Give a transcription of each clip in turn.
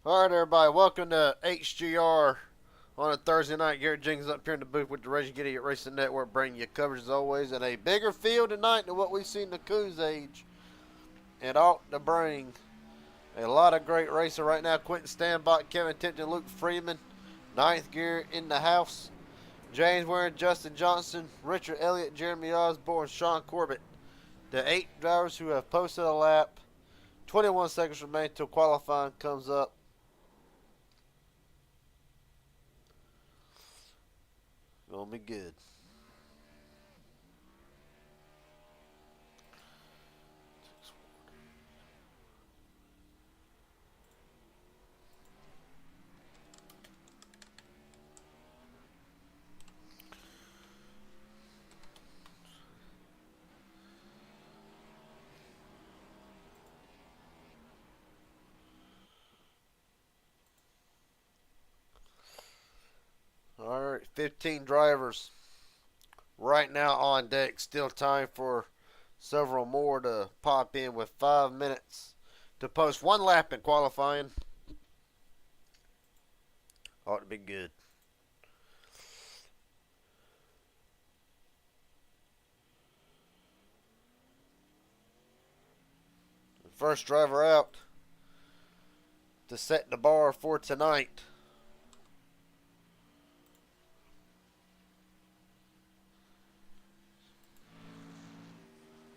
All right, everybody, welcome to HGR on a Thursday night. Garrett Jenkins up here in the booth with the Racing Giddy at Racing Network, bringing you coverage as always, and a bigger field tonight than what we've seen the Coos age, and ought to bring a lot of great racing right now. Quentin Stanbach, Kevin Tipton, Luke Freeman, ninth gear in the house. James Warren, Justin Johnson, Richard Elliott, Jeremy Osborne, Sean Corbett. The 8 drivers who have posted a lap. 21 seconds remain until qualifying comes up. Gonna be good. All right, 15 drivers right now on deck. Still time for several more to pop in with 5 minutes to post one lap in qualifying. Ought to be good. The first driver out to set the bar for tonight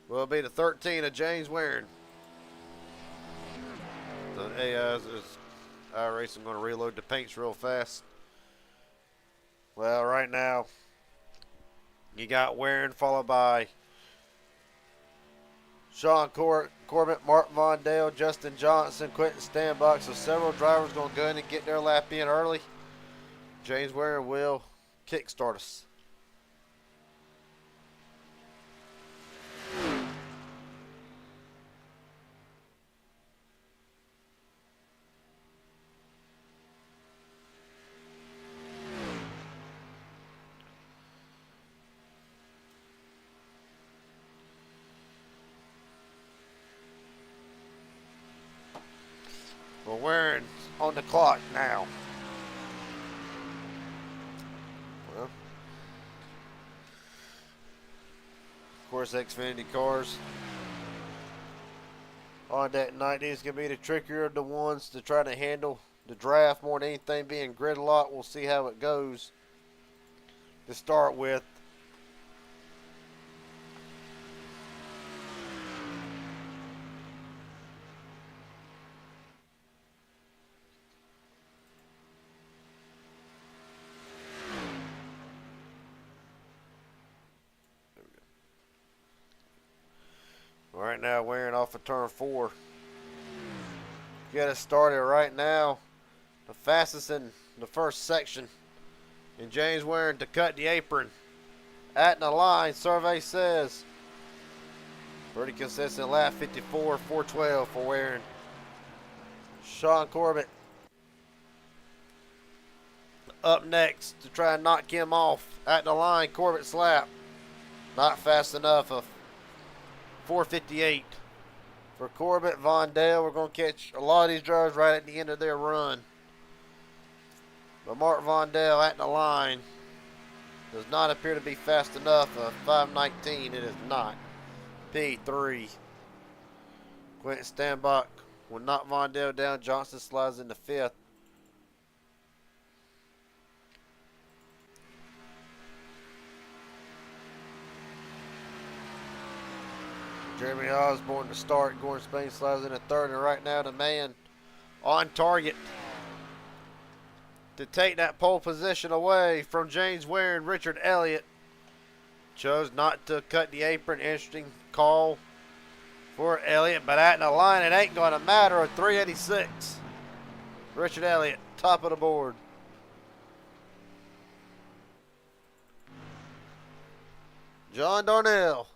will be the 13 of James Warren. The AI iRacing going to reload the paints real fast. Well, right now, you got Warren followed by Sean Corbett, Mark Von Dale, Justin Johnson, Quentin Stanbach. So several drivers going to go in and get their lap in early. James Warren will kickstart us. Well, Warren's on the clock now. Well, of course, Xfinity cars on that night is going to be the trickier of the ones to try to handle the draft more than anything being gridlock. We'll see how it goes to start with. Right now, wearing off of turn 4. Get us started right now. The fastest in the first section. And James Warren to cut the apron. At the line, survey says. Pretty consistent lap, 54, 412 for Warren. Sean Corbett up next to try and knock him off. At the line, Corbett's lap. Not fast enough. 458 for Corbett. Von Dale, we're going to catch a lot of these drivers right at the end of their run. But Mark Von Dale at the line does not appear to be fast enough. 519, it is not. P3. Quentin Stanbach will knock Von Dale down. Johnson slides into 5th. Jeremy Osborne to start. Gordon Spain slides into 3rd. And right now the man on target to take that pole position away from James Warren. Richard Elliott chose not to cut the apron. Interesting call for Elliott. But at the line, it ain't going to matter. A 386. Richard Elliott, top of the board. John Darnell.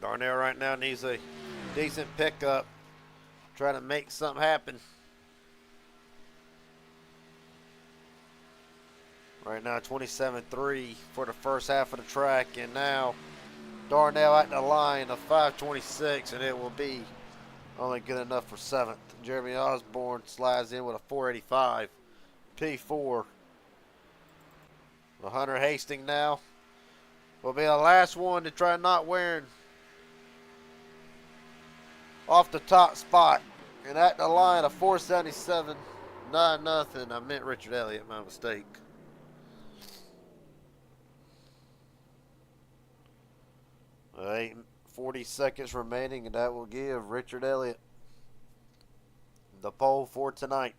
Darnell right now needs a decent pickup. Trying to make something happen. Right now, 27.3 for the first half of the track. And now Darnell at the line of 5:26, and it will be only good enough for 7th. Jeremy Osborne slides in with a 485. P4. Hunter Hastings now will be the last one to try not wearing off the top spot. And at the line, a 477. 9-0. I meant Richard Elliott, my mistake. 40 seconds remaining, and that will give Richard Elliott the pole for tonight.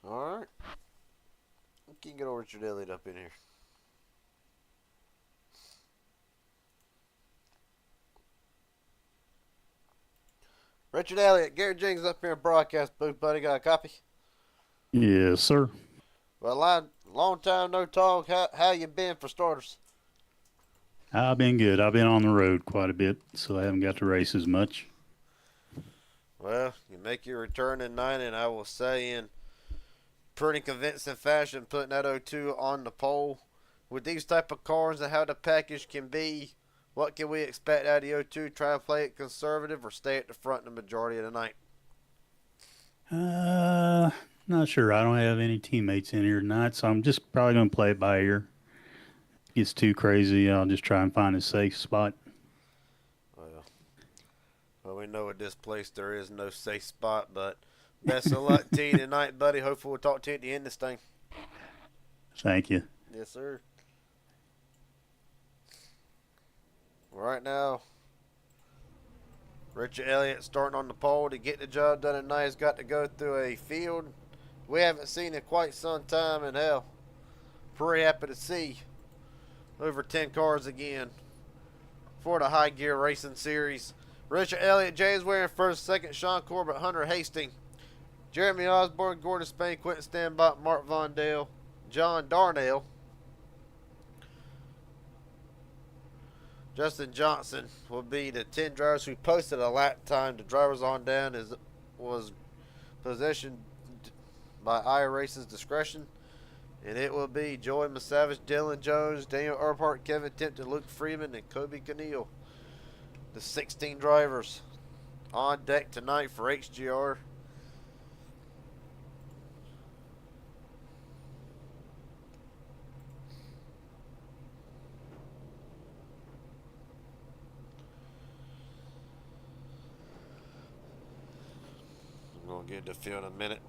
All right. We can get old Richard Elliott up in here. Richard Elliott, Gary Jenkins up here in broadcast booth, buddy. Got a copy? Yes, sir. Well, long time no talk. How you been for starters? I've been good. I've been on the road quite a bit, so I haven't got to race as much. Well, you make your return tonight, and I will say in pretty convincing fashion, putting that 02 on the pole. With these type of cars and how the package can be, what can we expect out of the 02? Try to play it conservative or stay at the front the majority of the night? Not sure. I don't have any teammates in here tonight, so I'm just probably going to play it by ear. If it gets too crazy, I'll just try and find a safe spot. Well, we know at this place there is no safe spot, but best of luck to you tonight, buddy. Hopefully we'll talk to you at the end of this thing. Thank you. Yes, sir. Right now, Richard Elliott starting on the pole to get the job done tonight. Has got to go through a field we haven't seen in quite some time, and hell, pretty happy to see over 10 cars again for the High Gear Racing Series. Richard Elliott, James Ware first, second, Sean Corbett, Hunter Hastings, Jeremy Osborne, Gordon Spain, Quentin Stanbot, Mark Vondale, John Darnell, Justin Johnson will be the 10 drivers who posted a lap time. The drivers on down was possession by iRacing's discretion. And it will be Joey Masavage, Dylan Jones, Daniel Earhart, Kevin Tipton, Luke Freeman, and Kobe Keneal. The 16 drivers on deck tonight for HGR. I'm going to get the field in a minute.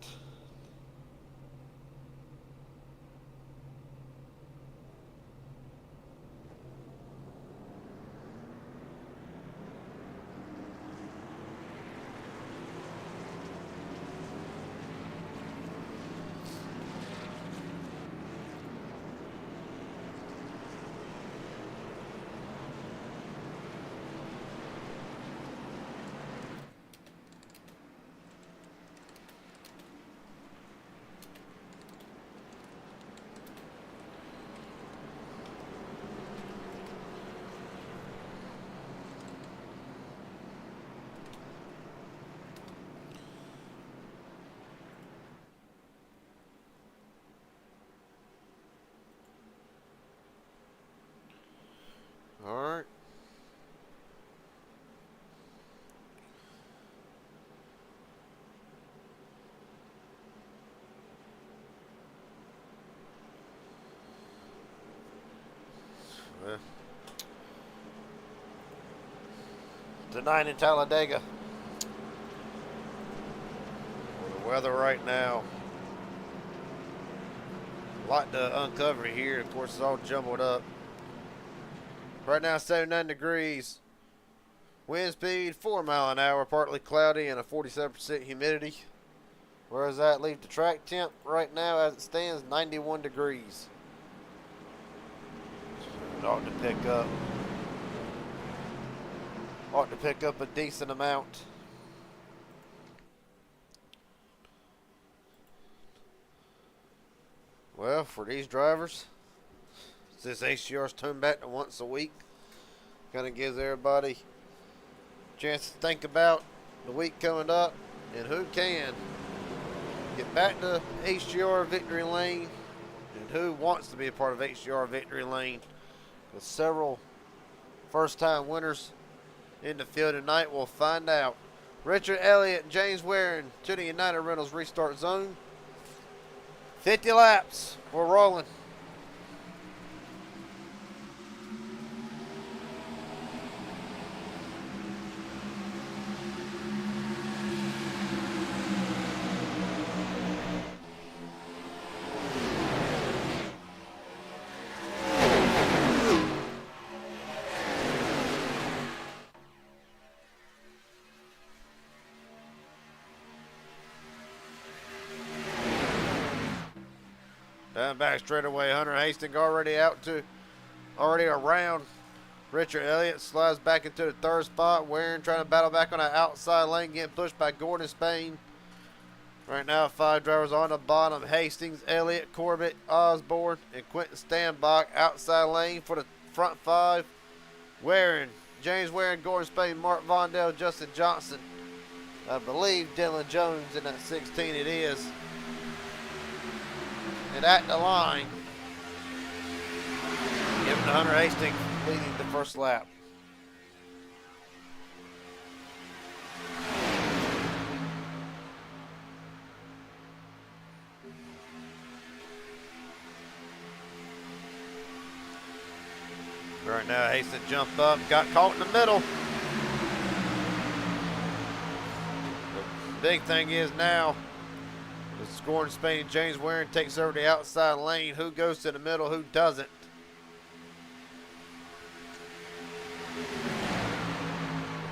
All right. Well, tonight in Talladega. The weather right now. A lot to uncover here. Of course, it's all jumbled up. Right now, 79 degrees. Wind speed 4 miles an hour, partly cloudy, and a 47% humidity. Where does that leave the track temp right now as it stands? 91 degrees. It ought to pick up a decent amount. Well, for these drivers, since HGR's turned back to once a week, kind of gives everybody a chance to think about the week coming up and who can get back to HGR victory lane and who wants to be a part of HGR victory lane. With several first-time winners in the field tonight, we'll find out. Richard Elliott and James Waring to the United Rentals restart zone. 50 laps. We're rolling. Down back straightaway, Hunter Hastings already around. Richard Elliott slides back into the third spot. Waring trying to battle back on that outside lane, getting pushed by Gordon Spain. Right now, 5 drivers on the bottom. Hastings, Elliott, Corbett, Osborne, and Quentin Standbach. Outside lane for the front 5. Waring, James Waring, Gordon Spain, Mark Vondell, Justin Johnson. I believe Dylan Jones in that 16 it is. And at the line, giving to Hunter Hastings leading the first lap. Right now, Hastings jumped up, got caught in the middle. The big thing is now, it's Gordon Spain and James Waring takes over the outside lane. Who goes to the middle, who doesn't?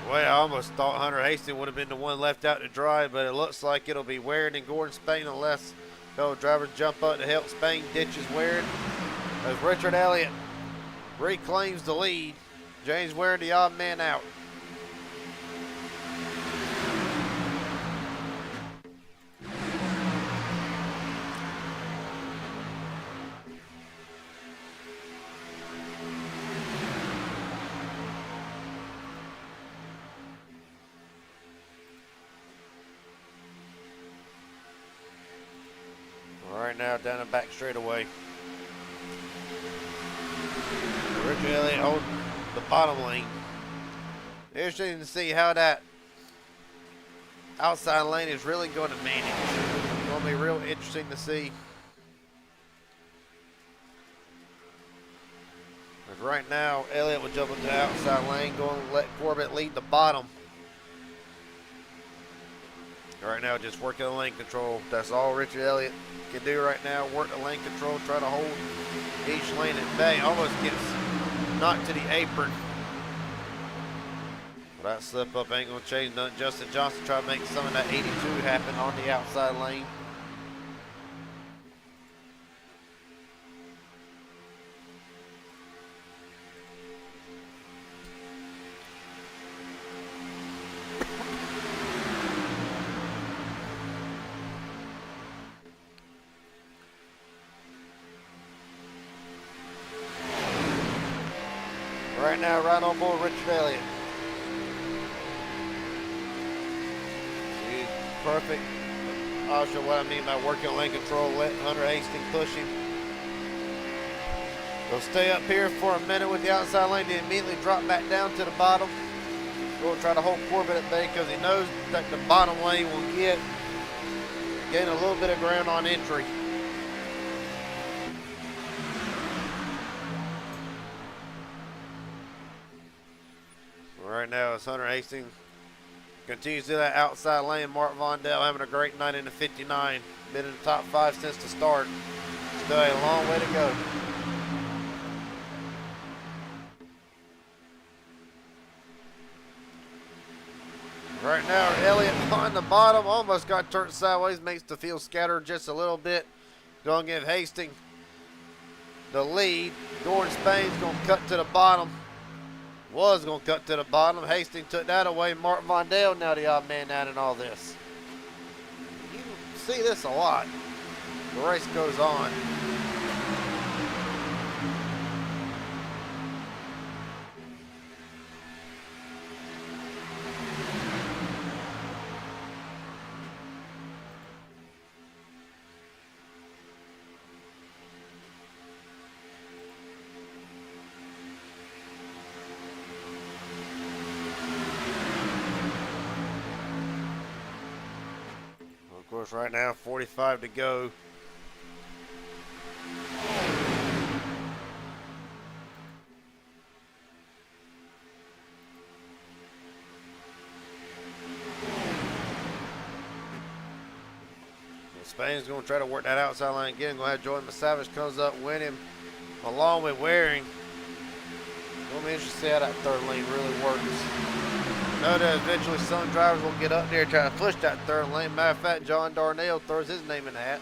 Well, I almost thought Hunter Hastings would have been the one left out to dry, but it looks like it'll be Waring and Gordon Spain unless fellow drivers jump up to help Spain ditches Waring. As Richard Elliott reclaims the lead. James Waring the odd man out. Right now down the back straightaway. Richard Elliott holding the bottom lane. Interesting to see how that outside lane is really going to manage. It's going to be real interesting to see. But right now, Elliott will jump into the outside lane, going to let Corbett lead the bottom. Right now, just working the lane control. That's all Richard Elliott can do right now. Work the lane control, try to hold each lane at bay. Almost gets knocked to the apron. Well, that slip up ain't going to change nothing. Justin Johnson trying to make some of that 82 happen on the outside lane. Right now, right on board Richard Elliott. He's perfect. I'll show what I mean by working lane control, letting Hunter Hastings push him. He'll stay up here for a minute with the outside lane, then immediately drop back down to the bottom. We'll try to hold Corbett at bay because he knows that the bottom lane will gain a little bit of ground on entry. Right now, as Hunter Hastings continues to do that outside lane. Mark Vondell having a great night in the 59. Been in the top 5 since the start. Still a long way to go. Right now, Elliott on the bottom. Almost got turned sideways. Makes the field scatter just a little bit. Going to give Hastings the lead. Gordon Spain's going to cut to the bottom. Was going to cut to the bottom. Hastings took that away. Mark Vondell now the odd man out in all this. You see this a lot. The race goes on. course, right now, 45 to go. Spain's going to try to work that outside line again. Going to have Jordan Savage comes up, win him along with Waring. Going to be interested to see how that third lane really works. Know that eventually some drivers will get up there and try to push that third lane. Matter of fact, John Darnell throws his name in the hat.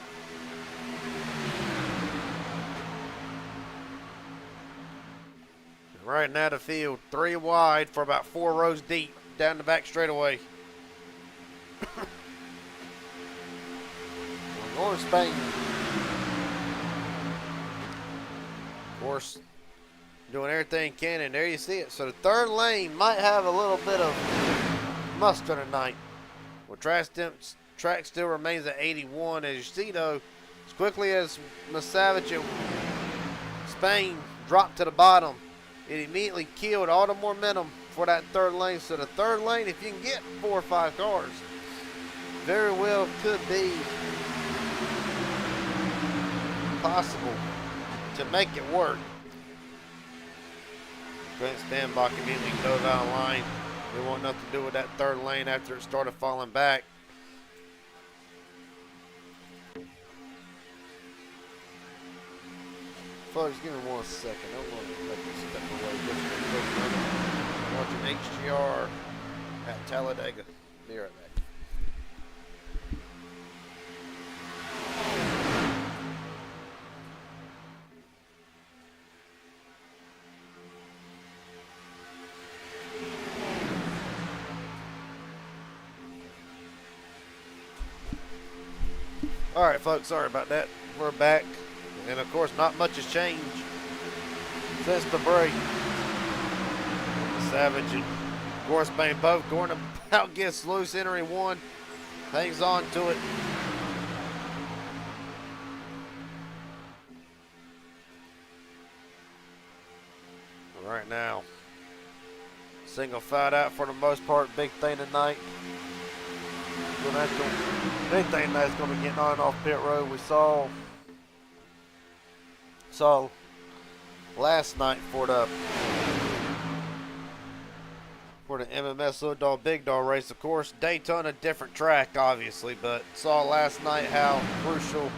Right now the field 3 wide for about 4 rows deep down the back straightaway. We're going to Spain. Of course, doing everything he can, and there you see it. So the third lane might have a little bit of muster tonight. Well, track still remains at 81. As you see, though, as quickly as Savage and Spain dropped to the bottom, it immediately killed all the momentum for that third lane. So the third lane, if you can get 4 or 5 cars, very well could be possible to make it work. Grant Stanbach immediately goes out of line. We want nothing to do with that third lane after it started falling back. Folks, give me 1 second. I'm going to let this step away just for a watching HGR at Talladega. Be right back. All right, folks, sorry about that. We're back. And, of course, not much has changed since the break. Savage and Spain both going about gets loose, entering one. Hangs on to it. Right now, single file out for the most part. Big thing tonight. Big thing that's going to be getting on and off pit road. We saw last night for the MMS Little Dog Big Dog race. Of course, Daytona, different track, obviously, but saw last night how crucial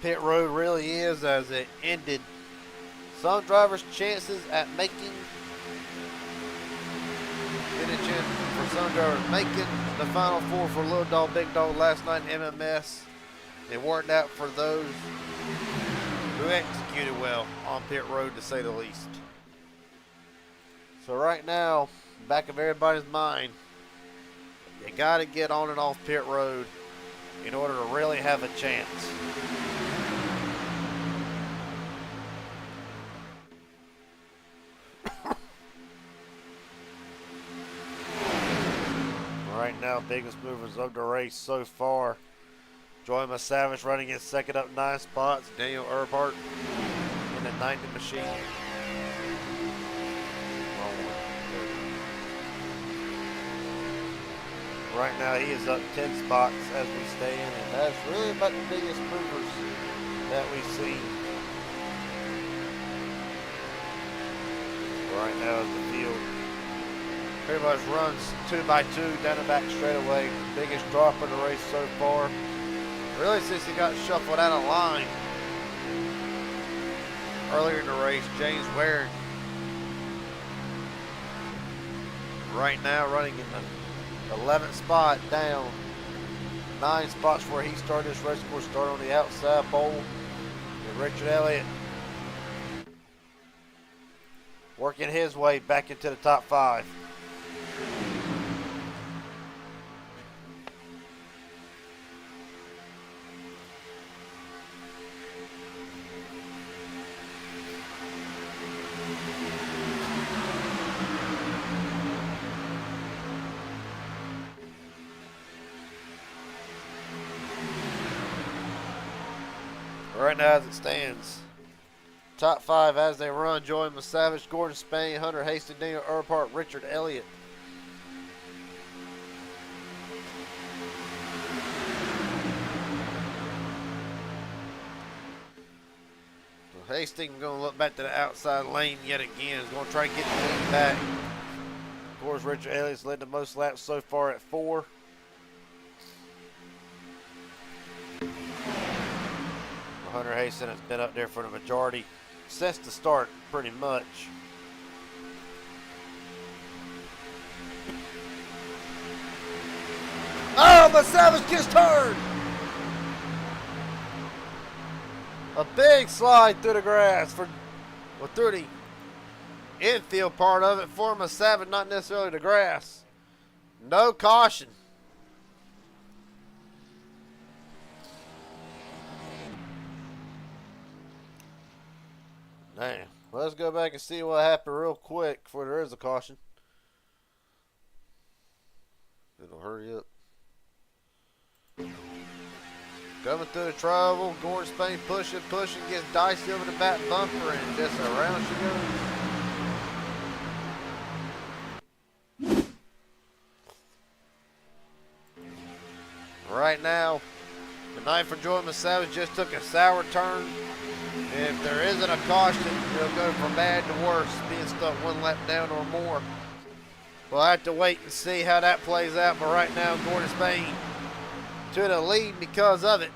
pit road really is, as it ended some drivers' chances at finishing for some drivers making the Final Four for Little Dog Big Dog last night in MMS. It worked out for those who executed well on pit road, to say the least. So right now, back of everybody's mind, you got to get on and off pit road in order to really have a chance. Right now, biggest movers of the race so far. Joy Savage running in second up 9 spots. Daniel Earhart in the 90 machine. Right now he is up 10 spots as we stand, and that's really about the biggest movers that we've seen. Right now as the field pretty much runs 2 by 2 down the back straightaway. Biggest drop of the race so far. Really, since he got shuffled out of line earlier in the race, James Waring right now running in the 11th spot down. 9 spots where he started this race. Of course, started on the outside pole. And Richard Elliott working his way back into the top 5. Right now as it stands, top 5 as they run: Joey Savage, Gordon Spain, Hunter Hastings, Daniel Earhart, Richard Elliott. Hastings going to look back to the outside lane yet again. He's going to try to get the lead back. Of course, Richard Elliott's led the most laps so far at 4. Hunter Hastings has been up there for the majority since the start, pretty much. Oh, but Savage gets turned! A big slide through the grass through the infield part of it for Savage, not necessarily the grass. No caution. Damn. Let's go back and see what happened real quick before there is a caution. It'll hurry up. Coming through the trouble, Gordon Spain pushing, gets dicey over the back bumper, and just around she goes. Right now, the 9 for Joy Savage just took a sour turn. If there isn't a caution, it'll go from bad to worse, being stuck 1 lap down or more. We'll have to wait and see how that plays out, but right now, Gordon Spain to the lead because of it.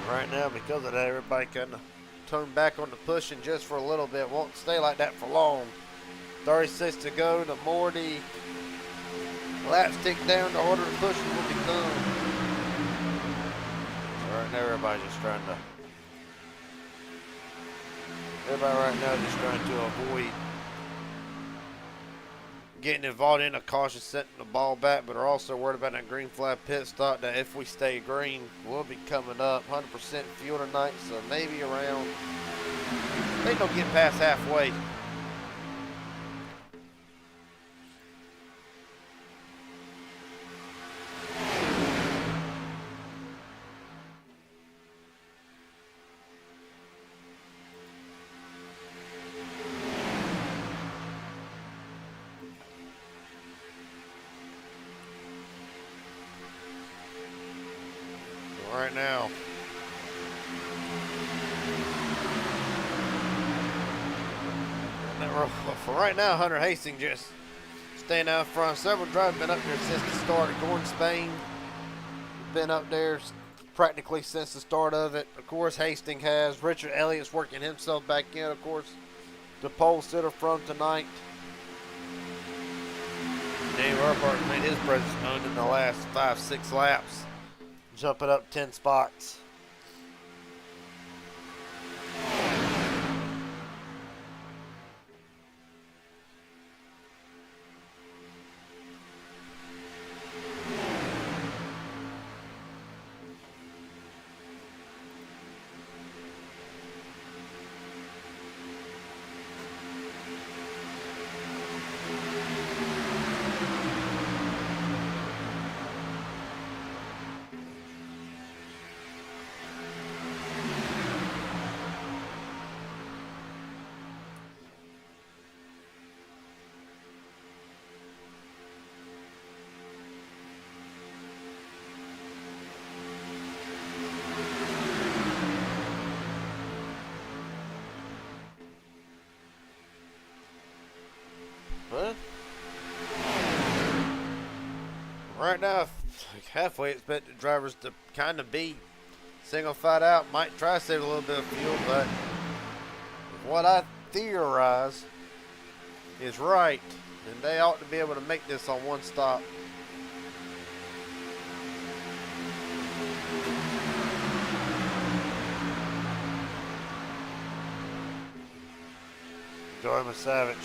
Right now, because of that, everybody kind of turned back on the pushing just for a little bit. Won't stay like that for long. 36 to go. The more the laps tick down, the harder the pushing will become. So right now, everybody's just trying to. Everybody right now just trying to avoid getting involved in a caution, setting the ball back, but are also worried about that green flag pit stop that if we stay green, we'll be coming up 100% fuel tonight, so maybe around, they don't get past halfway. Right now, for right now, Hunter Hastings just staying out front. Several drivers been up there since the start. Gordon Spain been up there practically since the start of it. Of course, Hastings has. Richard Elliott's working himself back in, of course, the pole sitter from tonight. Dave Earhart made his presence known in the last 5-6 laps, jumping up 10 spots. But right now, halfway expect the drivers to kind of be single file out. Might try to save a little bit of fuel, but what I theorize is right, and they ought to be able to make this on one stop. Joey Savage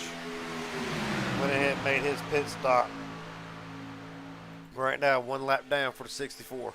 went ahead and made his pit stop. Right now, 1 lap down for the 64.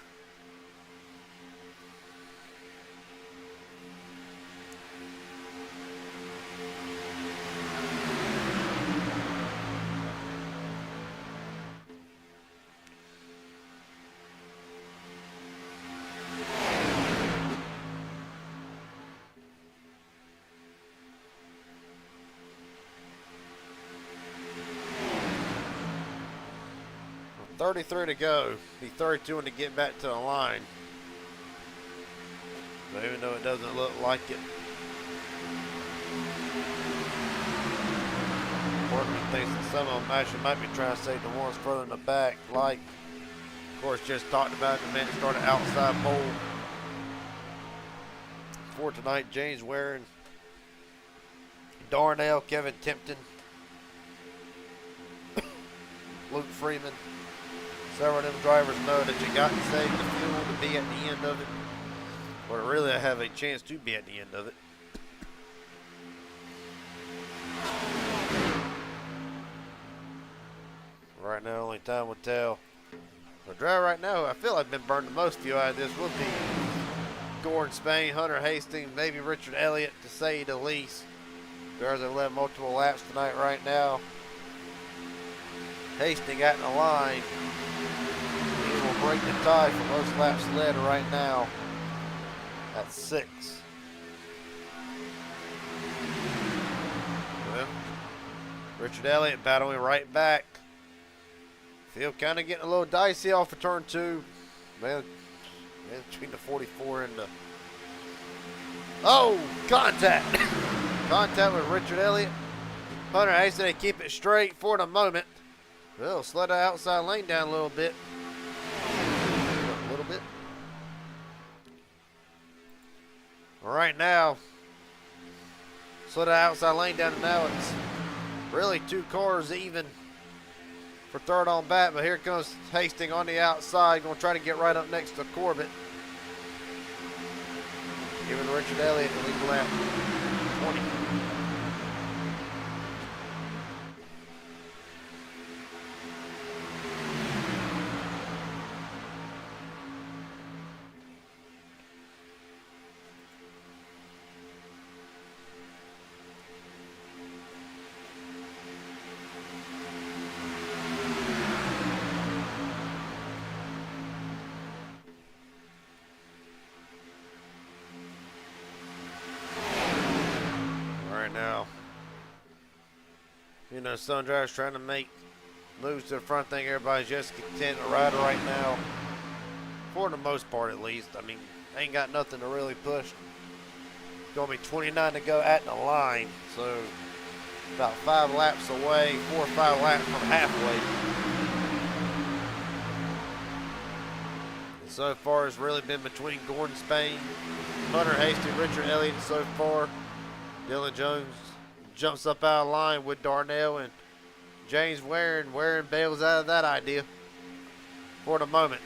33 to go. Be 32 to get back to the line. But even though it doesn't look like it. Workman thinks that some of them actually might be trying to save the ones further in the back, like, of course, just talked about in the minute started outside pole. For tonight, James Waring, Darnell, Kevin Tipton, Luke Freeman. Several of them drivers know that you got to save the fuel to be at the end of it, or really have a chance to be at the end of it. Right now, only time will tell. The driver right now, I feel like I've been burned the most fuel out of this will be Gordon Spain, Hunter Hastings, maybe Richard Elliott, to say the least. Drivers have led multiple laps tonight right now. Hastings out in the line. He will break the tie for most laps led right now at 6. Well, Richard Elliott battling right back. Field kind of getting a little dicey off of turn 2. Man, between the 44 and the... Oh, contact. Contact with Richard Elliott. Hunter Hastings, they keep it straight for the moment. Well, slow the outside lane down a little bit. A little bit. All right, now, slow the outside lane down, and now it's really 2 cars even for third on back, but here comes Hastings on the outside, going to try to get right up next to Corbett. Giving Richard Elliott the lead lap, 20. Now, you know, some drivers trying to make moves to the front. Thing everybody's just content to ride right now, for the most part at least. I mean, ain't got nothing to really push. Gonna be 29 to go at the line, so about 5 laps away, 4 or 5 laps from halfway. And so far, it's really been between Gordon Spain, Hunter Hastings, Richard Elliott so far. Dylan Jones jumps up out of line with Darnell and James Waring. Waring bails out of that idea for the moment.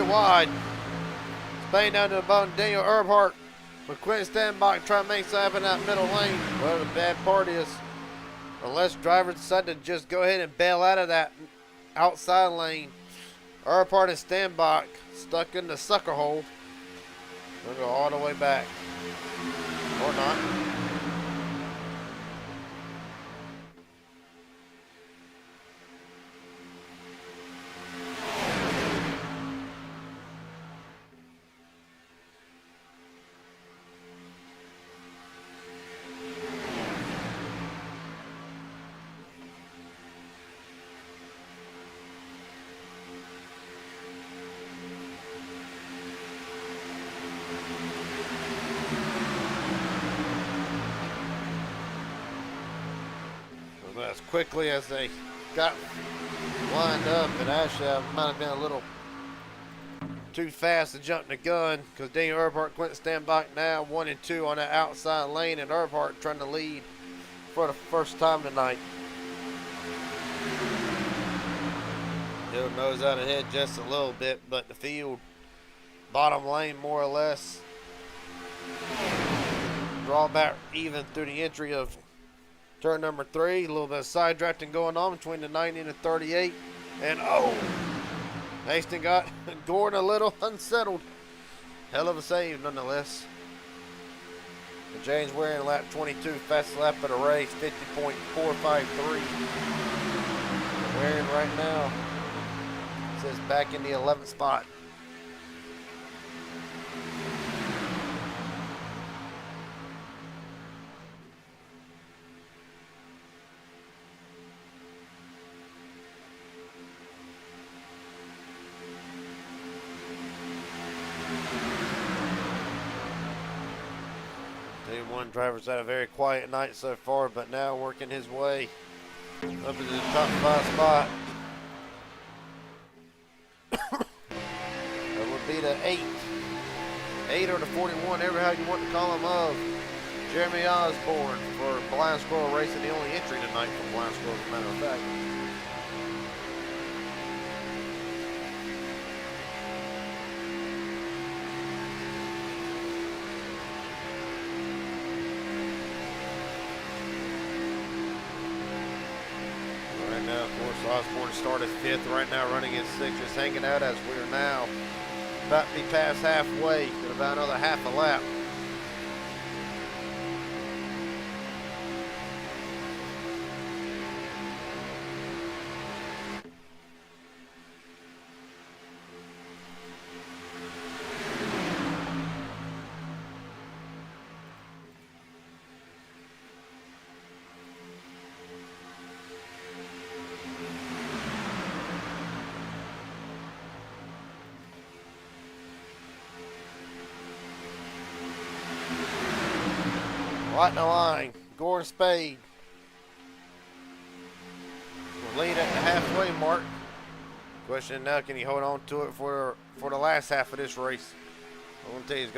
Wide. Spain down to the bottom. Daniel Earnhardt with Quentin Stanbach trying to make something happen in that middle lane. Well, the bad part is, unless drivers decide to just go ahead and bail out of that outside lane, Earnhardt and Stanbach stuck in the sucker hole. They'll go all the way back. Or not. As quickly as they got lined up, and actually I might have been a little too fast to jump the gun, because Daniel Earnhardt, Quentin Stanbach now 1 and 2 on that outside lane, and Earnhardt trying to lead for the first time tonight. He'll nose out ahead just a little bit, but the field bottom lane more or less draw back even through the entry of Turn number 3, a little bit of side drafting going on between the 90 and the 38. And oh, Hastings got Gordon a little unsettled. Hell of a save nonetheless. And James Waring lap 22, fastest lap of the race, 50.453. Waring right now says back in the 11th spot. One driver's had a very quiet night so far, but now working his way up into the top 5 spot. That would be the 8 or the 41, ever how you want to call him, of Jeremy Osborne for Blind Squirrel Racing, the only entry tonight from Blind Squirrel, as a matter of fact. Now, of course, Osborne started 5th, right now running in 6th, just hanging out as we're now about to be past halfway, in about another half a lap. Right in the line, Gordon Spade will lead at the halfway mark. Question now, can he hold on to it for the last half of this race? I want to tell you, he's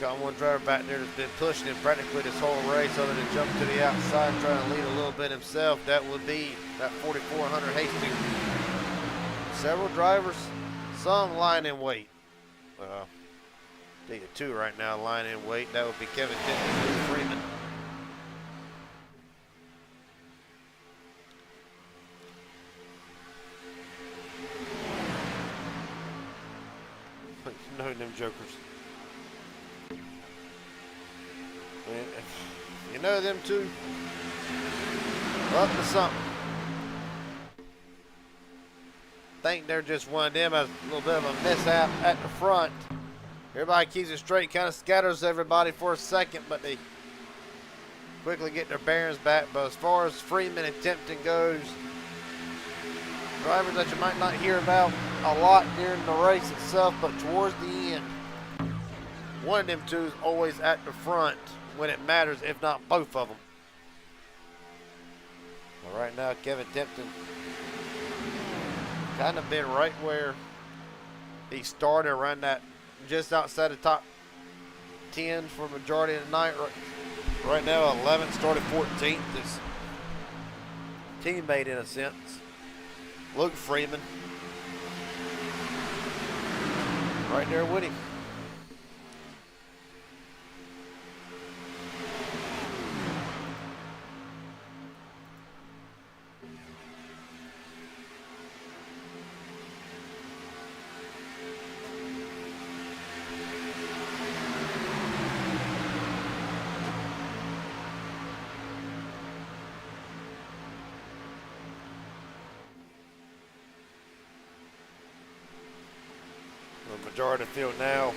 got one driver back there that's been pushing him practically this whole race, other than jumping to the outside and trying to lead a little bit himself. That would be that 4400 Hastings. Several drivers, some lying in wait. Take a 2 right now, line in wait. That would be Kevin Tipton and Freeman. You know them jokers. You know them two. Up to something. Think they're just one of them. Has a little bit of a mishap at the front. Everybody keeps it straight, kind of scatters everybody for a second, but they quickly get their bearings back. But as far as Freeman and Tipton goes, drivers that you might not hear about a lot during the race itself, but towards the end, one of them two is always at the front when it matters, if not both of them. But right now, Kevin Tipton kind of been right where he started, around that, just outside the top 10 for the majority of the night. Right now, 11th, started 14th. His teammate, in a sense, Luke Freeman, right there with him. The majority of the field now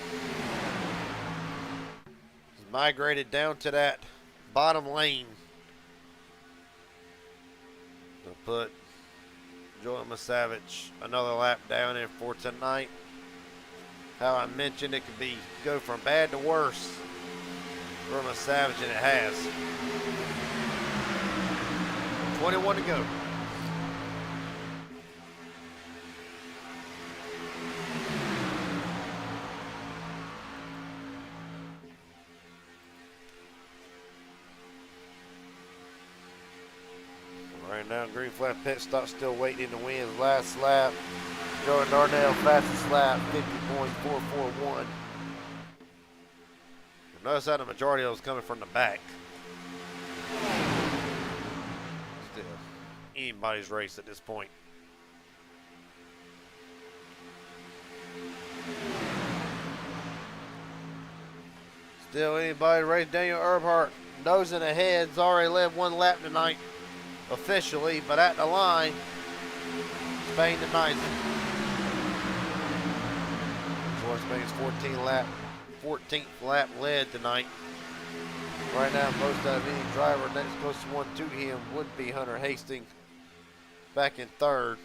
is migrated down to that bottom lane. They'll put Joel Savage another lap down there for tonight. How I mentioned it could go from bad to worse for Savage, and it has. 21 to go. Right now, green flag pit stop, still waiting to win his last lap. Jordan Darnell, fastest lap, 50.441. Notice how the majority of those coming from the back. Still, anybody's race at this point. Still anybody's race. Daniel Earnhardt nosing ahead. He's already led one lap tonight officially, but at the line, Spain denies it. Spain's 14th lap led tonight. Right now, most out of any driver next closest one to him would be Hunter Hastings, back in third.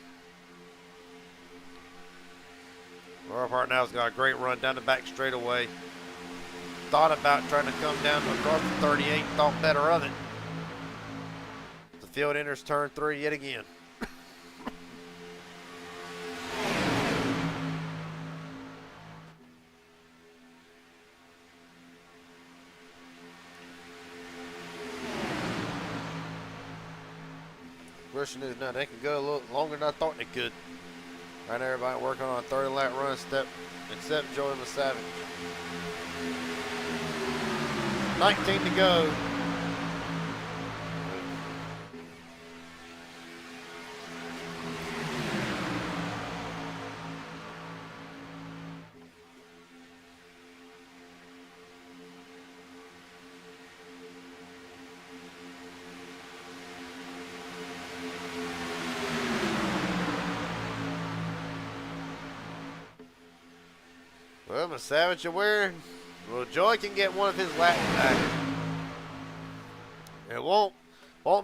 Earnhardt now's got a great run down the back straightaway. Thought about trying to come down across the 38, thought better of it. The field enters turn 3 yet again. Question is now they can go a little longer than I thought they could. Right now, everybody working on a 30 lap run except Joey Savage. 19 to go. Well, Savage aware. Well, Joey can get one of his laps back. It won't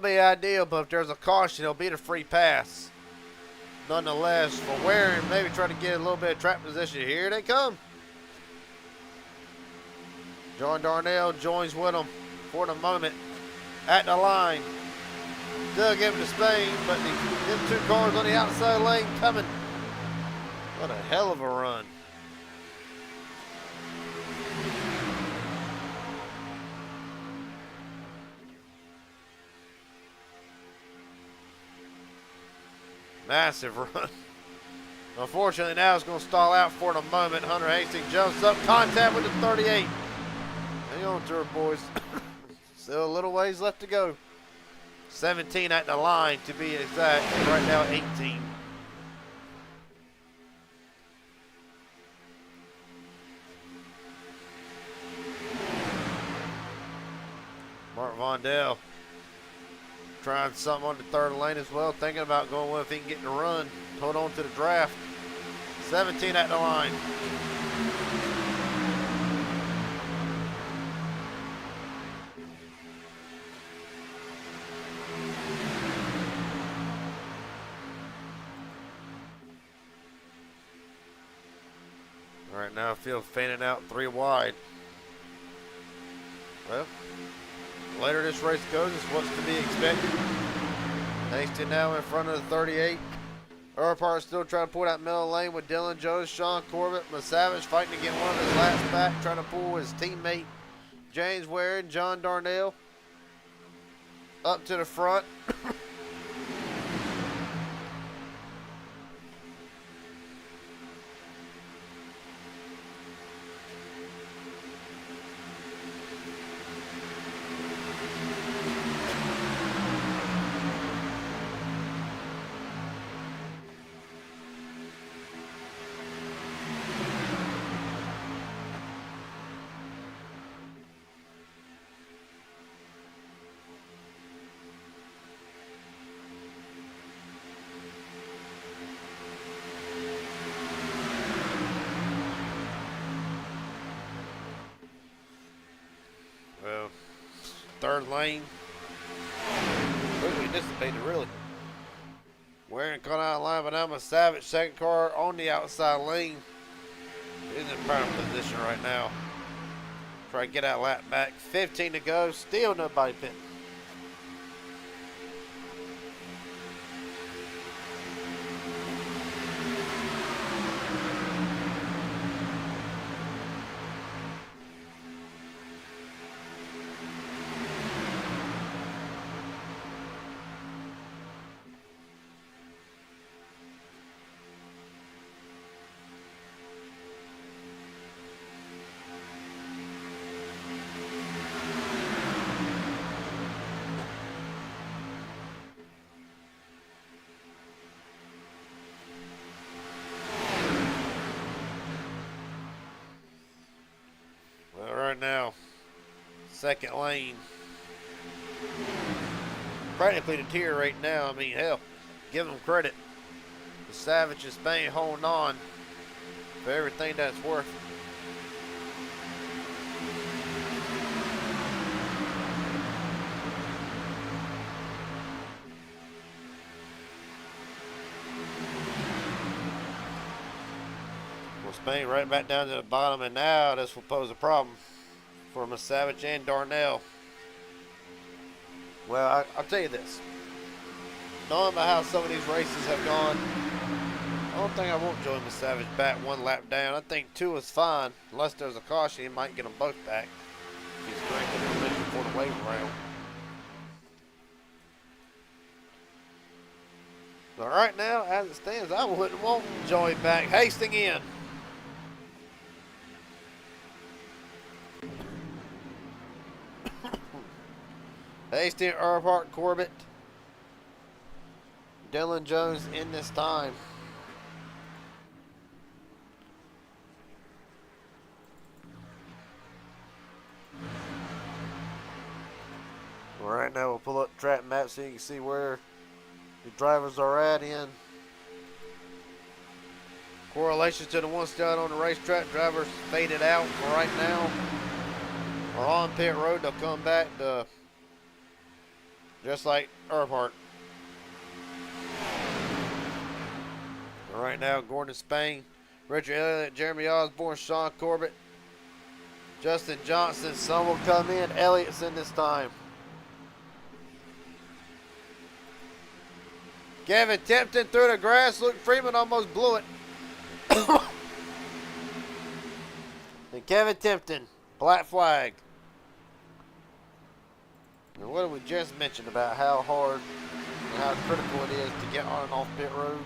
be ideal, but if there's a caution, it'll be the free pass. Nonetheless, for Waring, maybe try to get a little bit of track position. Here they come. John Darnell joins with them for the moment at the line. Still giving to Spain, but them two cars on the outside lane coming. What a hell of a run. Massive run. Unfortunately, now it's going to stall out for the moment. Hunter Hastings jumps up, contact with the 38. Hang on to her, boys. Still a little ways left to go. 17 at the line to be exact. Right now, 18. Mark Vondell trying something on the third lane as well, thinking about going with if he can get the run, hold on to the draft. 17 at the line. All right, now field fanning out 3 wide. Well, later this race goes is what's to be expected. Hastings now in front of the 38. Earnhardt still trying to pull that middle lane with Dylan Jones, Sean Corbett, Savage fighting to get one of his laps back, trying to pull his teammate James Waring, John Darnell up to the front. Third lane. Quickly dissipated, really. Waring caught out of line, but now Savage, second car on the outside lane. He's in prime position right now. Try to get that lap back. 15 to go. Still nobody pitting. second lane. Practically deteriorating now. I mean, hell, give them credit. The Savage and Spain holding on for everything that's worth. Well, Spain right back down to the bottom, and now this will pose a problem for Miss Savage and Darnell. Well, I'll tell you this. Knowing about how some of these races have gone, I don't think I won't join Miss Savage back one lap down. I think 2 is fine. Unless there's a caution, he might get them both back. He's cranking them in before the wave round. But right now, as it stands, I wouldn't want Joey back. Hasting in. Hastings, Earhart, Corbett, Dylan Jones in this time. Well, right now we'll pull up the track map so you can see where the drivers are at in correlation to the one still out on the racetrack. Drivers faded out for right now. Are on pit road. They'll come back to just like Earhart. Right now, Gordon Spain, Richard Elliott, Jeremy Osborne, Sean Corbett, Justin Johnson. Some will come in. Elliott's in this time. Kevin Tipton through the grass. Luke Freeman almost blew it. And Kevin Tipton, black flag. And what did we just mention about how hard and how critical it is to get on and off pit road?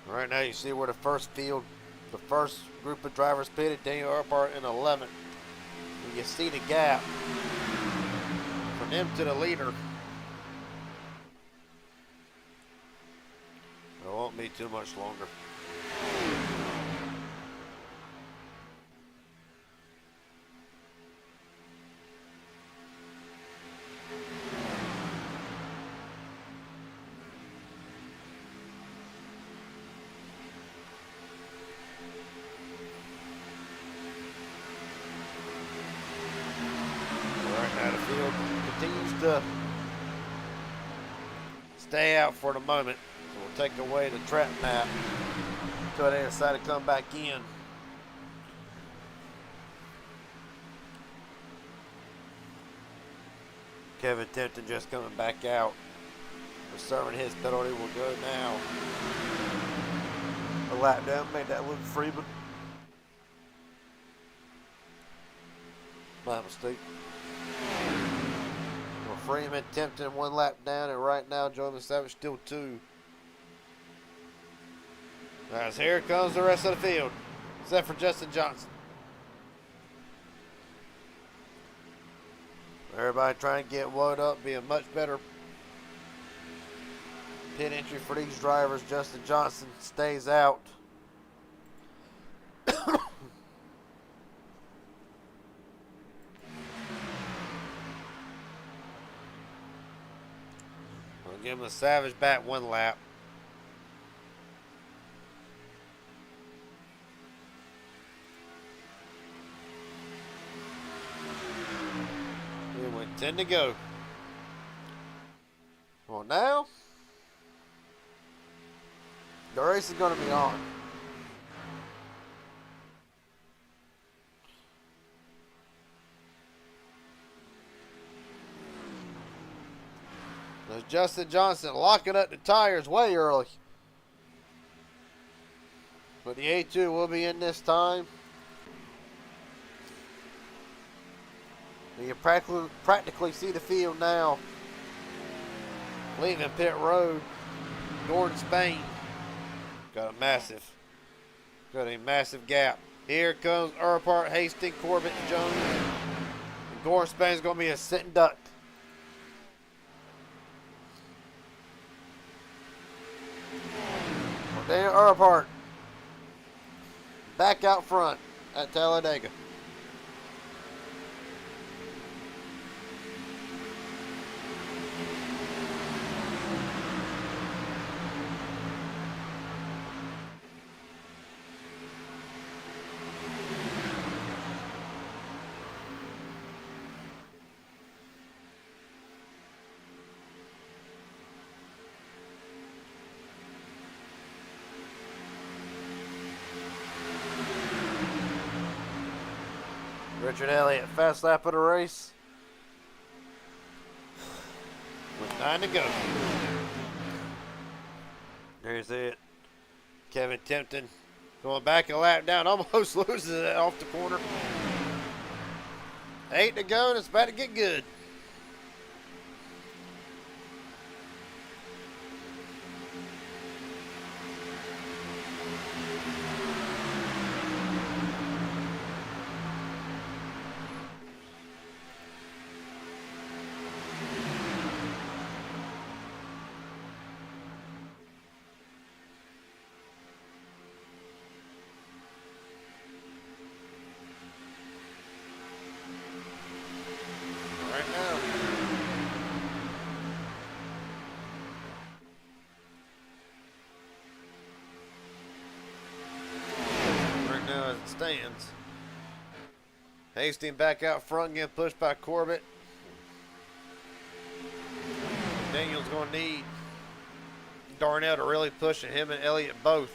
Right now you see where the first field, the first group of drivers pitted. Daniel Earhart in 11th. And you see the gap from him to the leader. It won't be too much longer. Continues to stay out for the moment. So we'll take away the track map until they decide to come back in. Kevin Tipton just coming back out. Serving his penalty will go now. A lap down, made that Luke Freeman. My mistake. Well, Freeman, Tipton, 1 lap down, and right now Joey Savage still 2. As here comes the rest of the field, except for Justin Johnson. Everybody trying to get wound up, be a much better pit entry for these drivers. Justin Johnson stays out. We'll give him a Savage back 1 lap. And with 10 to go. Well, now the race is going to be on. There's Justin Johnson locking up the tires way early. But the A2 will be in this time. And you practically see the field now. Leaving pit road. Gordon Spain. Got a massive gap. Here comes Earhart, Hastings, Corbett, and Jones. And Gordon Spain's going to be a sitting duck. Daniel Earhart back out front. at Talladega. Richard Elliott, fast lap of the race. With 9 to go. There's it. Kevin Tempton going back a lap down, almost loses it off the corner. 8 to go, and it's about to get good. Right now. Right now as it stands. Hastings back out front, getting pushed by Corbett. Daniel's going to need Darnell to really push him and Elliott both.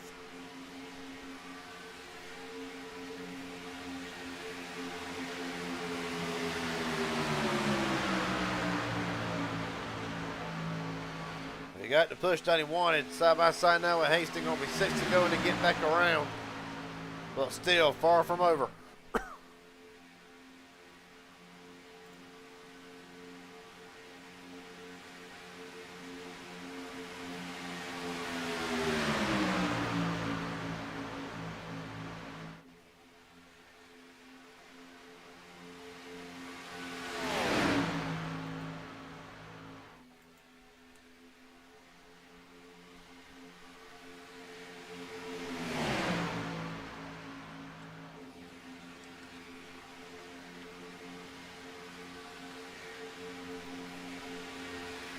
He got the push that he wanted. Side by side now with Hastings, going to be 6 to go to get back around. But still far from over.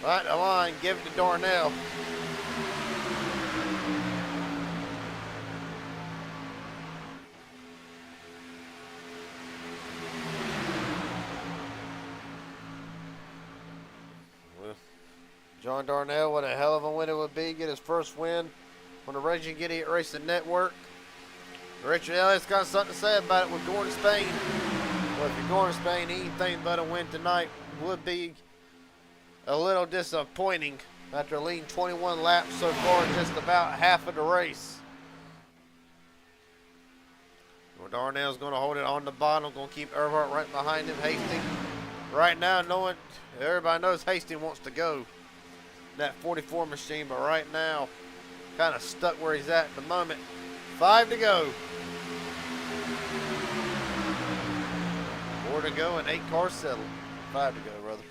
Right the line, give it to Darnell. Well, John Darnell, what a hell of a win it would be. Get his first win on the Raging Idiot Racing Network. Richard Elliott's got something to say about it with going to Spain. Well, if you're going to Spain, anything but a win tonight would be a little disappointing after leading 21 laps so far, just about half of the race. Well, Darnell's going to hold it on the bottom, going to keep Earhart right behind him. Hastings, right now, knowing everybody knows Hastings wants to go that 44 machine, but right now, kind of stuck where he's at the moment. 5 to go. 4 to go and 8 cars settled. 5 to go, brother.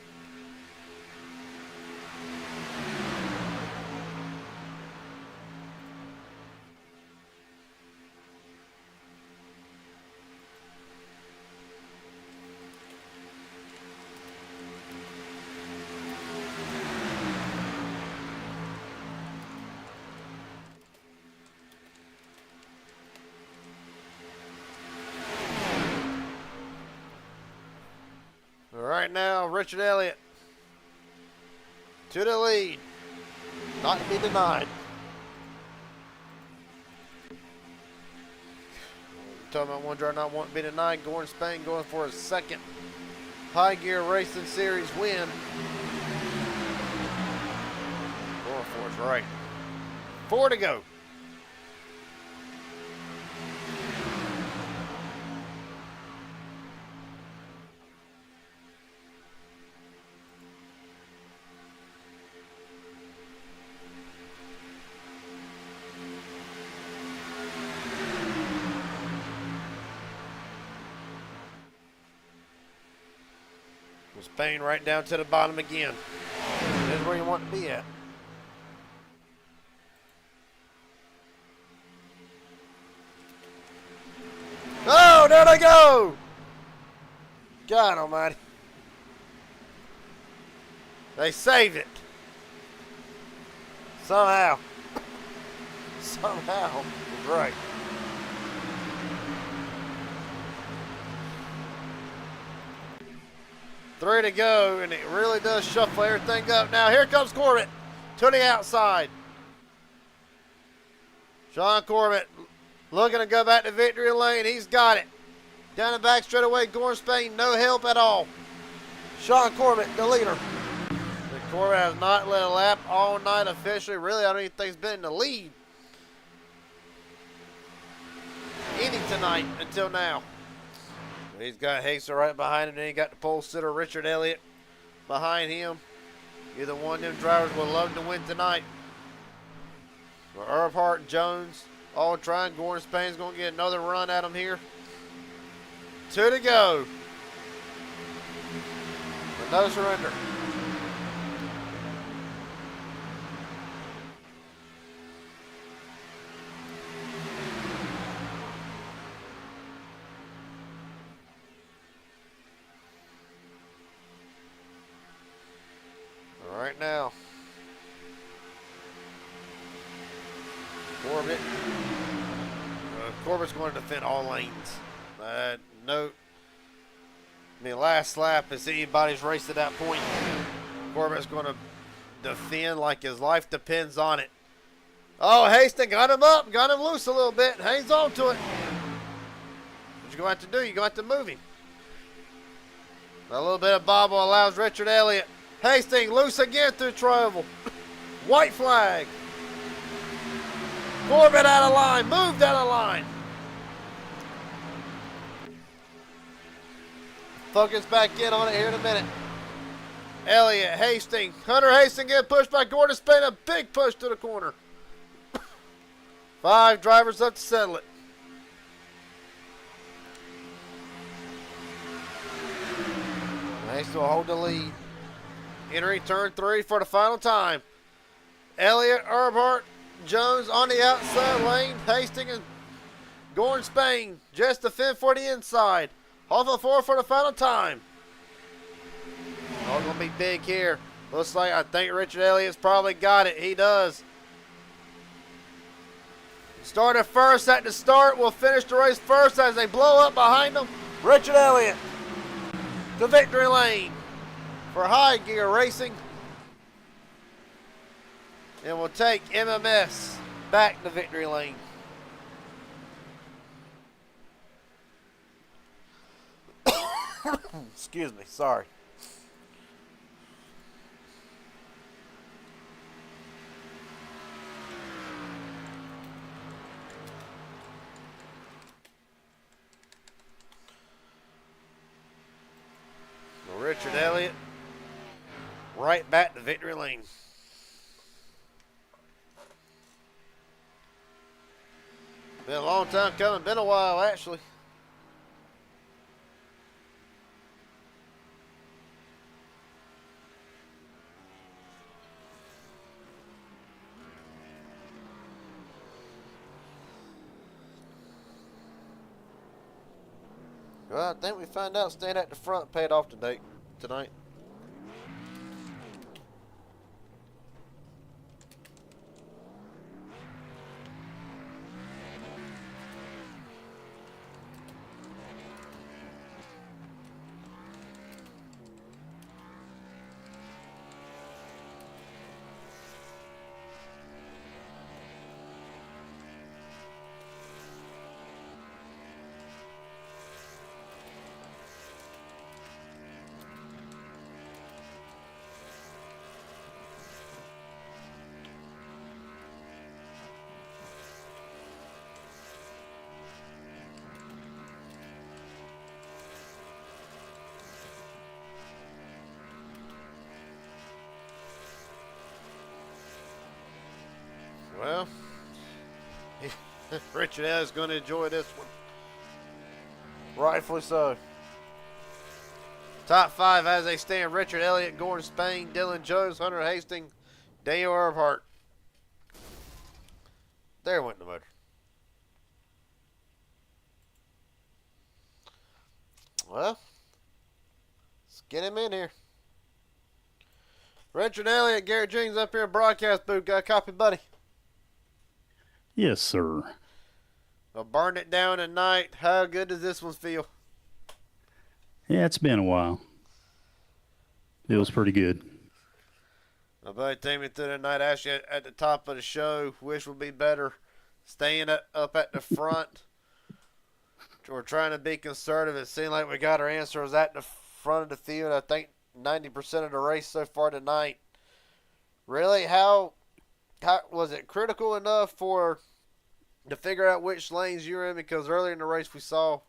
Right now, Richard Elliott to the lead, not to be denied. Talking about one driver not wanting to be denied, going to Spain, going for his second High Gear Racing Series win. Going for his right. 4 to go. Spain right down to the bottom again. This is where you want to be at. Oh, Oh, there they go! God almighty. They saved it. Somehow. Somehow. Right. Three to go, and it really does shuffle everything up. Now, here comes Corbett to the outside. Sean Corbett looking to go back to victory lane. He's got it. Down the back straightaway, Gordon Spain, no help at all. Sean Corbett, the leader. And Corbett has not led a lap all night officially. Really, I don't even think he's been in the lead any tonight until now. He's got Haster right behind him. Then he got the pole sitter Richard Elliott behind him. Either one of them drivers would love to win tonight. But Earnhardt and Jones all trying. Gordon Spain's going to get another run at him here. Two to go. But no surrender. Right now, Corbett. Corbett's going to defend all lanes. No, I mean, last lap, if anybody's raced to that point, Corbett's going to defend like his life depends on it. Oh, Hastings got him up, got him loose a little bit, hangs on to it. What you're going to have to do, you're going to have to move him. A little bit of bobble allows Richard Elliott. Hastings loose again through trouble. White flag. Corbett out of line, moved out of line. Focus back in on it here in a minute. Elliott, Hastings, Hunter Hastings getting pushed by Gordon Spain, a big push to the corner. 5 drivers up to settle it. Hastings will hold the lead. Entering turn 3 for the final time. Elliott, Earnhardt, Jones on the outside lane. Hastings and Gordon Spain just defend for the inside. Off the 4 for the final time. All going to be big here. Looks like I think Richard Elliott's probably got it. He does. Started first at the start. Will finish the race first as they blow up behind them. Richard Elliott to victory lane for High Gear Racing. And we'll take MMS back to victory lane. Excuse me, sorry. Richard Elliott right back to victory lane. Been a long time coming, been a while actually. Well, I think we find out staying at the front paid off tonight. Well, Richard is going to enjoy this one. Rightfully so. Top 5 as they stand: Richard Elliott, Gordon Spain, Dylan Jones, Hunter Hastings, Daniel Earnhardt. There went the motor. Well, let's get him in here. Richard Elliott, Garrett Jenkins up here in broadcast booth. Got a copy, buddy? Yes, sir. I burned it down tonight. How good does this one feel? Yeah, it's been a while. It was pretty good. My buddy took me through the night. Actually, at the top of the show, wish would be better staying up at the front. We're trying to be conservative. It seemed like we got our answers at the front of the field. I think 90% of the race so far tonight. Really, how was it critical enough for to figure out which lanes you were in? Because earlier in the race we saw,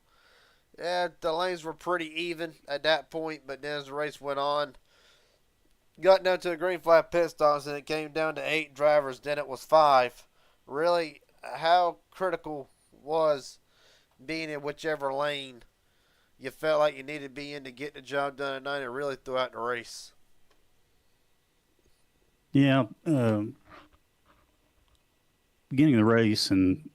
the lanes were pretty even at that point. But then as the race went on, got down to the green flag pit stops, and it came down to 8 drivers. Then it was 5. Really, how critical was being in whichever lane you felt like you needed to be in to get the job done at night and really throughout the race? Yeah, beginning of the race and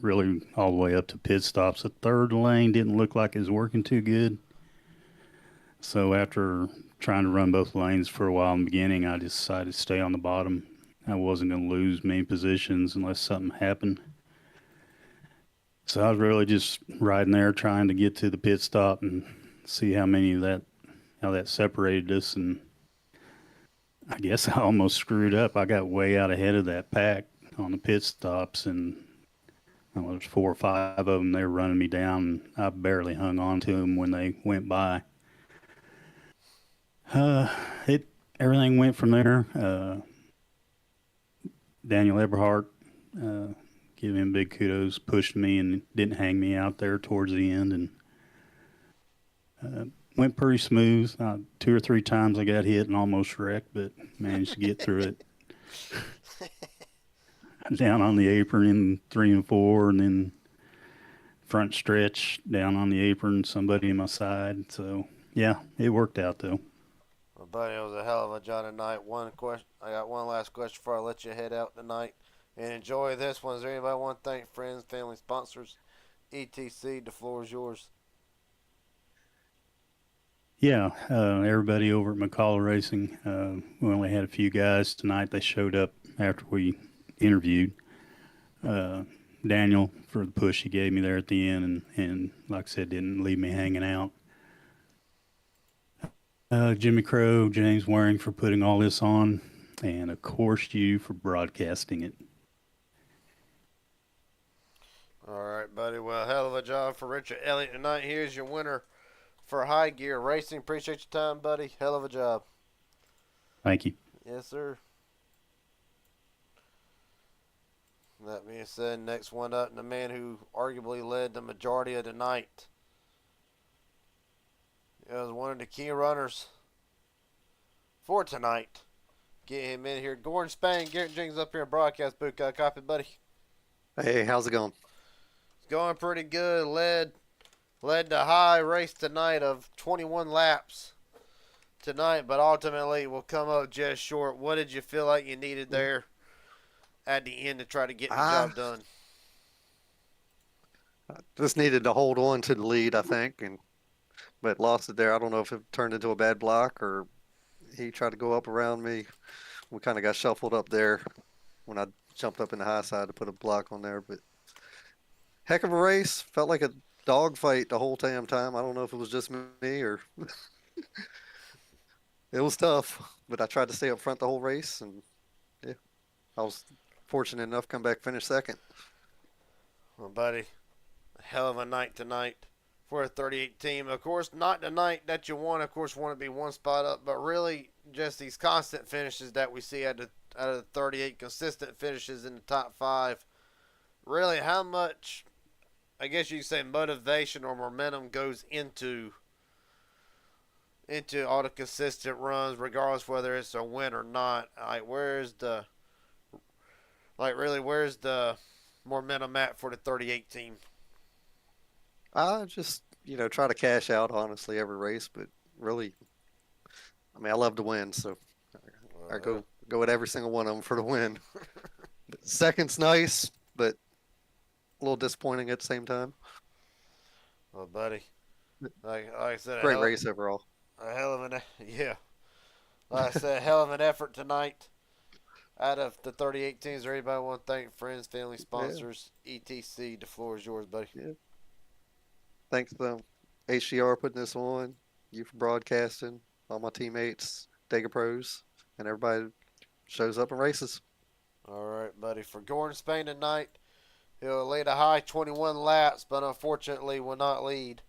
really all the way up to pit stops, the third lane didn't look like it was working too good. So after trying to run both lanes for a while in the beginning, I decided to stay on the bottom. I wasn't going to lose many positions unless something happened. So I was really just riding there trying to get to the pit stop and see how that separated us. And I guess I almost screwed up. I got way out ahead of that pack on the pit stops, and there's 4 or 5 of them. They were running me down. And I barely hung on to them when they went by. Everything went from there. Daniel Eberhardt, give him big kudos, pushed me and didn't hang me out there towards the end, and went pretty smooth. 2 or 3 times I got hit and almost wrecked, but managed to get through it. Down on the apron in 3 and 4, and then front stretch down on the apron, somebody in my side. So yeah, it worked out though. Well, buddy, it was a hell of a job tonight. I got one last question before I let you head out tonight. And enjoy this one. Is there anybody want to thank friends, family, sponsors, etc.? The floor is yours. Yeah, everybody over at McCall Racing. We only had a few guys tonight. They showed up after we interviewed. Daniel for the push he gave me there at the end, and like I said, didn't leave me hanging out. Jimmy Crow, James Waring for putting all this on, and of course you for broadcasting it. All right, buddy. Well, hell of a job for Richard Elliott tonight. Here's your winner for High Gear Racing. Appreciate your time, buddy. Hell of a job. Thank you. Yes, sir. That being said, next one up, the man who arguably led the majority of the night. It was one of the key runners for tonight. Get him in here. Gordon Spain, Garrett Jenkins up here in broadcast booth. Got a copy, buddy? Hey, how's it going? It's going pretty good. Led the high race tonight of 21 laps tonight, but ultimately will come up just short. What did you feel like you needed there at the end to try to get the job done? Just needed to hold on to the lead, I think, but lost it there. I don't know if it turned into a bad block or he tried to go up around me. We kind of got shuffled up there when I jumped up in the high side to put a block on there. But heck of a race. Felt like a dogfight the whole damn time. I don't know if it was just me or it was tough. But I tried to stay up front the whole race, and yeah, I was fortunate enough to come back finish second. Well, buddy, a hell of a night tonight for a 38 team. Of course, not the night that you want. Of course, want to be one spot up, but really just these constant finishes that we see out of the 38 consistent finishes in the top 5. Really, how much, I guess you could say, motivation or momentum goes into all the consistent runs, regardless whether it's a win or not? Like, where's the momentum at for the 38 team? I just, try to cash out, honestly, every race, but really, I love to win, so I go with every single one of them for the win. Second's nice, but a little disappointing at the same time. Well, buddy, Like I said, Great race overall. a hell of an yeah. Like I said, a hell of an effort tonight. Out of the 38 teams, there anybody want to thank friends, family, Yeah, sponsors, etc. The floor is yours, buddy. yeah. Thanks to HGR putting this on, you for broadcasting, all my teammates, Dega Pros, and everybody that shows up and races. All right, buddy. For Gordon Spain tonight, he'll lead a high 21 laps, but unfortunately will not lead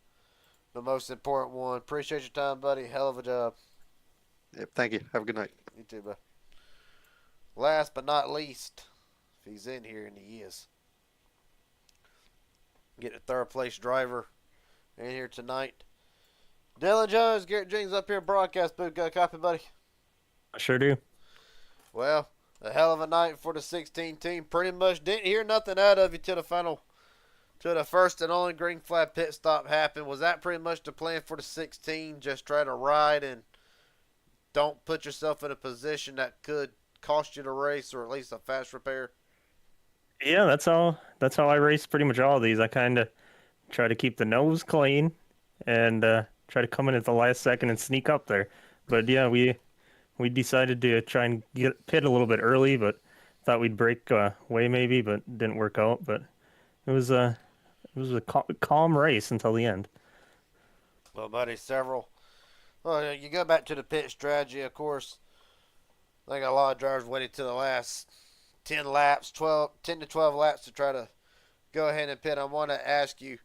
the most important one. Appreciate your time, buddy. Hell of a job. Yep, thank you. Have a good night. You too, buddy. Last but not least, if he's in here, and he is, get a third place driver in here tonight. Dylan Jones, Garrett Jenkins up here, broadcast booth. Got a copy, buddy? I sure do. Well, a hell of a night for the 16 team. Pretty much didn't hear nothing out of you till the first and only green flag pit stop happened. Was that pretty much the plan for the 16? Just try to ride and don't put yourself in a position that could cost you the race or at least a fast repair? Yeah, That's how I race pretty much all of these. I kind of try to keep the nose clean and try to come in at the last second and sneak up there. But yeah, we decided to try and get pit a little bit early, but thought we'd break way maybe, but didn't work out. But it was a calm race until the end. Well, buddy, several. Well, you go back to the pit strategy, of course. I think a lot of drivers waited to the last 10 laps, 10 to 12 laps to try to go ahead and pit. I want to ask you,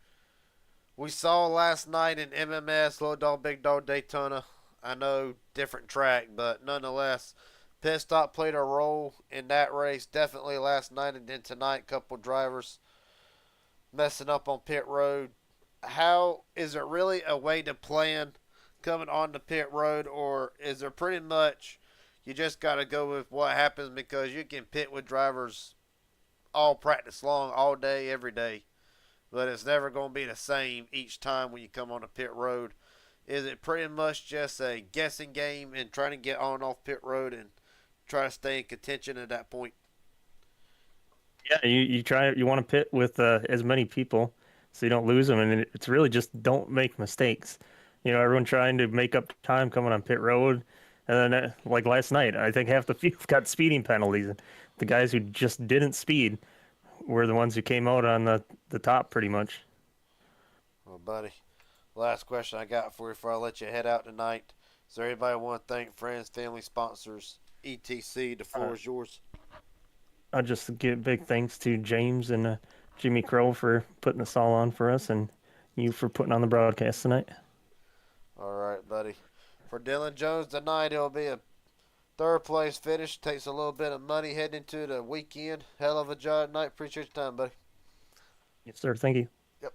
we saw last night in MMS, Little Dog, Big Dog, Daytona. I know different track, but nonetheless, pit stop played a role in that race. Definitely last night and then tonight, couple drivers messing up on pit road. How is it really a way to plan coming on the pit road, or is there pretty much you just got to go with what happens because you can pit with drivers all practice long, all day, every day, but it's never going to be the same each time when you come on the pit road? Is it pretty much just a guessing game and trying to get on and off pit road and try to stay in contention at that point? Yeah, you want to pit with as many people so you don't lose them, and it's really just don't make mistakes. Everyone trying to make up time coming on pit road, and then like last night, I think half the field got speeding penalties. The guys who just didn't speed were the ones who came out on the top pretty much. Well, buddy, last question I got for you before I let you head out tonight. Is there anybody want to thank friends, family, sponsors, etc.? The floor is yours. I'll just give big thanks to James and Jimmy Crow for putting this all on for us, and you for putting on the broadcast tonight. All right, buddy. For Dylan Jones tonight, it'll be a third place finish. Takes a little bit of money heading into the weekend. Hell of a job tonight. Appreciate your time, buddy. Yes, sir. Thank you. Yep.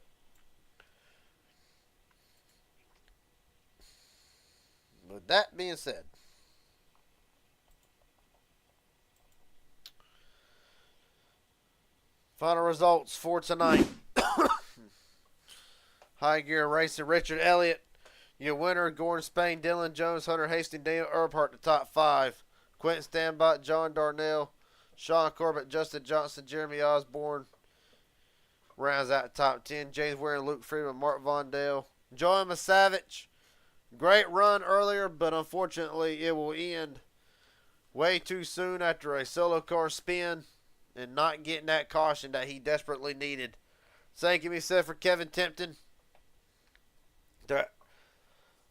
With that being said, final results for tonight. High gear racing. Richard Elliott, your winner. Gordon Spain, Dylan Jones, Hunter Hastings, Daniel Earnhardt, the top five. Quentin Stanbot, John Darnell, Sean Corbett, Justin Johnson, Jeremy Osborne rounds out the top 10. James Ware, Luke Freeman, Mark Vondell. Joey Masavich, great run earlier, but unfortunately it will end way too soon after a solo car spin and not getting that caution that he desperately needed. Same can be said for Kevin Tempton.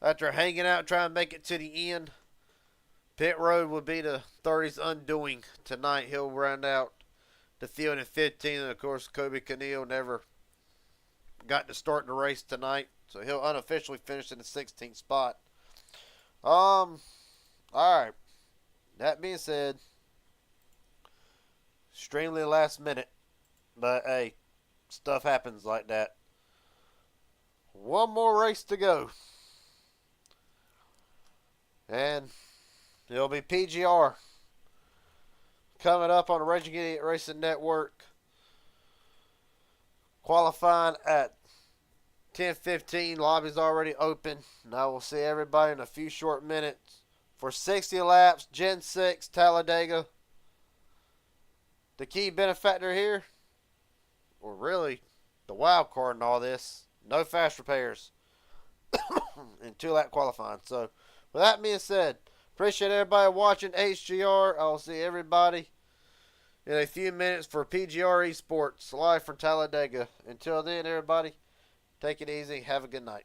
After hanging out trying to make it to the end, pit road will be the 30's undoing tonight. He'll round out the field in 15. And, of course, Kobe Keneal never got to start the race tonight, so he'll unofficially finish in the 16th spot. All right. That being said, extremely last minute, but hey, stuff happens like that. One more race to go. And it'll be PGR coming up on the Raging Idiot Racing Network. Qualifying at 10:15. Lobby's already open. And I will see everybody in a few short minutes for 60 laps. Gen 6 Talladega. The key benefactor here, or really the wild card in all this, no fast repairs. in two-lap qualifying. So, with that being said, appreciate everybody watching HGR. I'll see everybody in a few minutes for PGR Esports live from Talladega. Until then, everybody, take it easy. Have a good night.